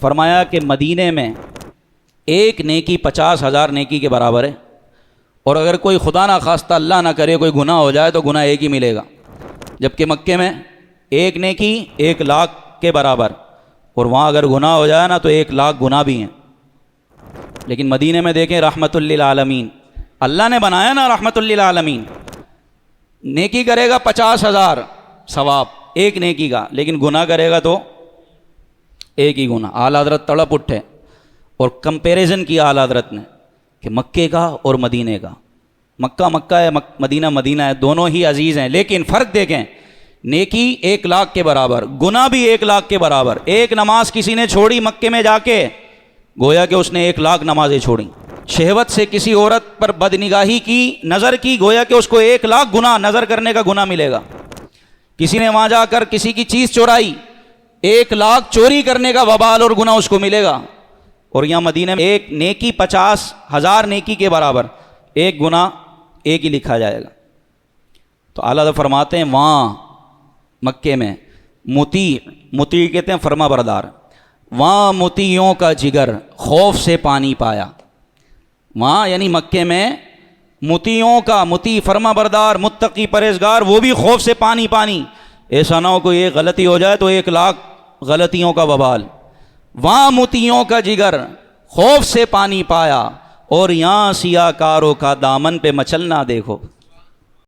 فرمایا کہ مدینے میں ایک نیکی 50,000 نیکی کے برابر ہے، اور اگر کوئی خدا نہ خواستہ اللہ نہ کرے کوئی گناہ ہو جائے تو گناہ ایک ہی ملے گا، جبکہ مکے میں ایک نیکی 1,00,000 کے برابر، اور وہاں اگر گناہ ہو جائے نا تو 1,00,000 گناہ بھی ہیں۔ لیکن مدینے میں دیکھیں رحمت للعالمین، اللہ نے بنایا نا رحمت للعالمین، نیکی کرے گا 50,000 ثواب ایک نیکی کا، لیکن گناہ کرے گا تو ایک ہی گناہ۔ اعلیٰ حضرت تڑپ اٹھے اور کمپیریزن کیا اعلیٰ حضرت نے کہ مکے کا اور مدینے کا، مکہ مکہ ہے، مدینہ مدینہ ہے، دونوں ہی عزیز ہیں، لیکن فرق دیکھیں، نیکی 1,00,000 کے برابر، گناہ بھی 1,00,000 کے برابر۔ ایک نماز کسی نے چھوڑی مکے میں جا کے، گویا کہ اس نے 1,00,000 نمازیں چھوڑیں۔ شہوت سے کسی عورت پر بدنگاہی کی، نظر کی، گویا کہ اس کو 1,00,000 گناہ، نظر کرنے کا گناہ ملے گا۔ کسی نے وہاں جا کر کسی کی چیز چورائی، 1,00,000 چوری کرنے کا وبال اور گناہ اس کو ملے گا۔ اور یہاں مدینہ میں ایک نیکی 50,000 نیکی کے برابر، ایک گناہ ایک ہی لکھا جائے گا۔ تو اعلیٰ فرماتے ہیں وہاں مکے میں مطیع کہتے ہیں فرما بردار، وہاں مطیعوں کا جگر خوف سے پانی پایا۔ وہاں یعنی مکے میں مطیعوں کا، مطیع فرما بردار، متقی پرہیزگار، وہ بھی خوف سے پانی پانی، ایسا نہ ہو کوئی ایک غلطی ہو جائے تو 1,00,000 غلطیوں کا وبال۔ وہاں مطیعوں کا جگر خوف سے پانی پایا، اور یہاں سیاہ کاروں کا دامن پہ مچلنا دیکھو۔